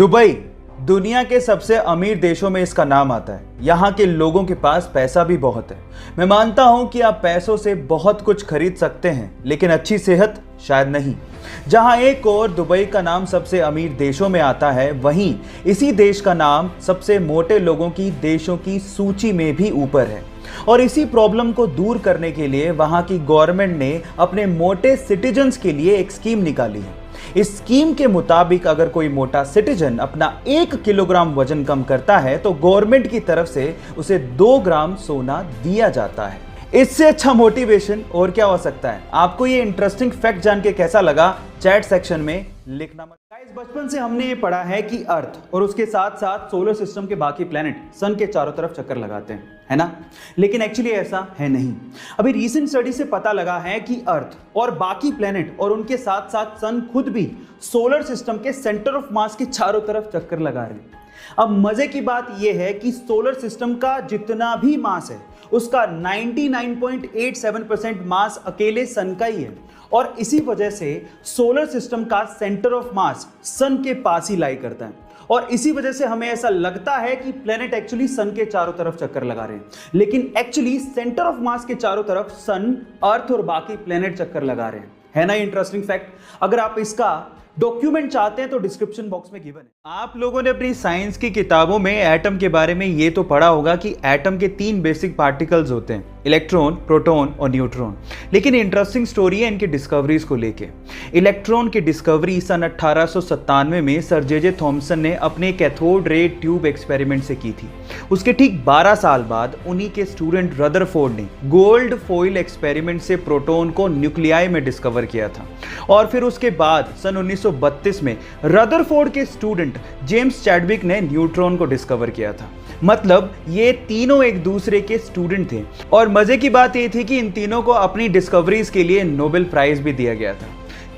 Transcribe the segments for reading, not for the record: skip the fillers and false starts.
Dubai दुनिया के सबसे अमीर देशों में इसका नाम आता है। यहाँ के लोगों के पास पैसा भी बहुत है। मैं मानता हूँ कि आप पैसों से बहुत कुछ खरीद सकते हैं, लेकिन अच्छी सेहत शायद नहीं। जहाँ एक और दुबई का नाम सबसे अमीर देशों में आता है, वहीं इसी देश का नाम सबसे मोटे लोगों की देशों की सूची में भी ऊपर है। और इसी प्रॉब्लम को दूर करने के लिए वहाँ की गवर्नमेंट ने अपने मोटे सिटीजन्स के लिए एक स्कीम निकाली है। इस स्कीम के मुताबिक अगर कोई मोटा सिटीजन अपना 1 किलोग्राम वजन कम करता है तो गवर्नमेंट की तरफ से उसे 2 ग्राम सोना दिया जाता है। इससे अच्छा मोटिवेशन और क्या हो सकता है। आपको ये इंटरेस्टिंग फैक्ट जान के कैसा लगा, चैट सेक्शन में लिखना मत। गाइस, बचपन से हमने ये पढ़ा है कि अर्थ और उसके साथ साथ सोलर सिस्टम के बाकी प्लैनेट सन के चारों तरफ चक्कर लगाते हैं, है ना। लेकिन एक्चुअली ऐसा है नहीं। अभी रीसेंट स्टडी से पता लगा है कि अर्थ और बाकी प्लैनेट और उनके साथ साथ सन खुद भी सोलर सिस्टम के सेंटर ऑफ मास के चारों तरफ चक्कर लगा रहे हैं। अब मजे की बात यह है कि सोलर सिस्टम का जितना भी मास है उसका 99.87% मास अकेले सन का ही है। और इसी वजह से सोलर सिस्टम का सेंटर ऑफ मास सन के पास ही लाई करता है। और इसी वजह से हमें ऐसा लगता है कि प्लेनेट एक्चुअली सन के चारों तरफ चक्कर लगा रहे हैं, लेकिन एक्चुअली सेंटर ऑफ मास के चारों तरफ सन, अर्थ और बाकी प्लेनेट चक्कर लगा रहे हैं। है ना इंटरेस्टिंग फैक्ट। अगर आप इसका डॉक्यूमेंट चाहते हैं तो डिस्क्रिप्शन बॉक्स में गिवन है। आप लोगों ने अपनी साइंस की किताबों में एटम के बारे में ये तो पढ़ा होगा कि एटम के 3 बेसिक पार्टिकल्स होते हैं, इलेक्ट्रॉन, प्रोटॉन और न्यूट्रॉन। लेकिन इंटरेस्टिंग स्टोरी है इनकी डिस्कवरीज को लेके। इलेक्ट्रॉन की डिस्कवरी सन 1897 में सर जे थॉमसन ने अपने कैथोड रे ट्यूब एक्सपेरिमेंट से की थी। उसके ठीक 12 साल बाद उन्हीं के स्टूडेंट रदरफोर्ड ने गोल्ड फॉइल एक्सपेरिमेंट से प्रोटॉन को न्यूक्लियाई में डिस्कवर किया था। और फिर उसके बाद सन 1932 में रदरफोर्ड के स्टूडेंट जेम्स चैडविक ने न्यूट्रॉन को डिस्कवर किया था। मतलब ये तीनों एक दूसरे के स्टूडेंट थे। और मजे की बात ये थी कि इन तीनों को अपनी डिस्कवरीज के लिए नोबेल प्राइज भी दिया गया था।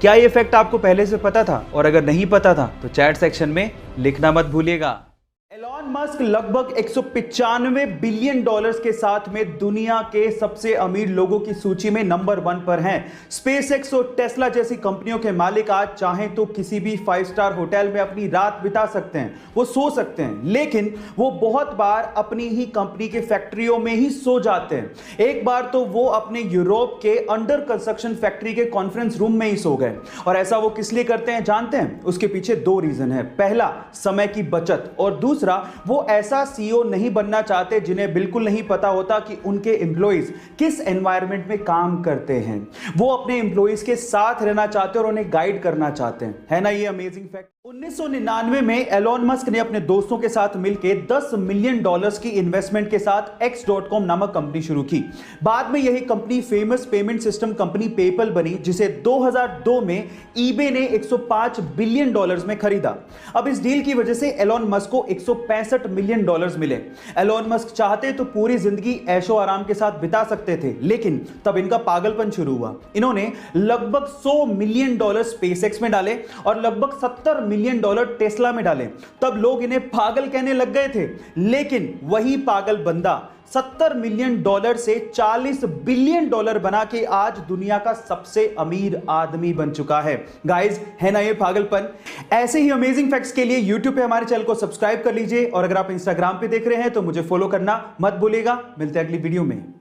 क्या ये फैक्ट आपको पहले से पता था? और अगर नहीं पता था तो चैट सेक्शन में लिखना मत भूलिएगा। एलॉन मस्क लगभग 195 बिलियन डॉलर्स के साथ में दुनिया के सबसे अमीर लोगों की सूची में नंबर 1 पर हैं। स्पेसएक्स और टेस्ला जैसी कंपनियों के मालिक आज चाहें तो किसी भी 5 स्टार होटल में अपनी रात बिता सकते हैं, वो सो सकते हैं, लेकिन वो बहुत बार अपनी ही कंपनी के फैक्ट्रियों में ही सो जाते हैं। एक बार तो वो अपने यूरोप के अंडर कंस्ट्रक्शन फैक्ट्री के कॉन्फ्रेंस रूम में ही सो गए। और ऐसा वो किस लिए करते हैं जानते हैं? उसके पीछे 2 रीजन है। पहला, समय की बचत, और दूसरा, वो ऐसा सीईओ नहीं बनना चाहते जिन्हें बिल्कुल नहीं पता होता कि उनके एम्प्लॉइज किस एनवायरनमेंट में काम करते हैं। वो अपने एम्प्लॉइज के साथ रहना चाहते हैं और उन्हें गाइड करना चाहते हैं। है ना ये अमेजिंग फैक्ट। 1999 में एलॉन मस्क ने अपने दोस्तों के साथ मिलकर $10 मिलियन की इन्वेस्टमेंट के साथ X.com नामक कंपनी शुरू की। बाद में यही company famous payment system company PayPal बनी, जिसे 2002 में ईबे ने $105 बिलियन में खरीदा। अब इस डील की वजह से एलॉन मस्क को $165 मिलियन मिले। एलॉन मस्क चाहते तो पूरी जिंदगी ऐशो आराम के साथ बिता सकते थे, लेकिन तब इनका पागलपन शुरू हुआ। इन्होंने लगभग $100 मिलियन स्पेसएक्स में डाले और लगभग $70 मिलियन टेस्ला में डाले। तब लोग इन्हें पागल कहने लग गए थे, लेकिन वही पागल बंदा $70 मिलियन से $40 बिलियन बना के आज दुनिया का सबसे अमीर आदमी बन चुका है। गाइस, है ना ये पागलपन। ऐसे ही अमेजिंग फैक्ट्स के लिए यूट्यूब पे हमारे चैनल को सब्सक्राइब कर लीजिए, और अगर आप इंस्टाग्राम पे देख रहे हैं तो मुझे फॉलो करना मत भूलिएगा। मिलते हैं अगली वीडियो में।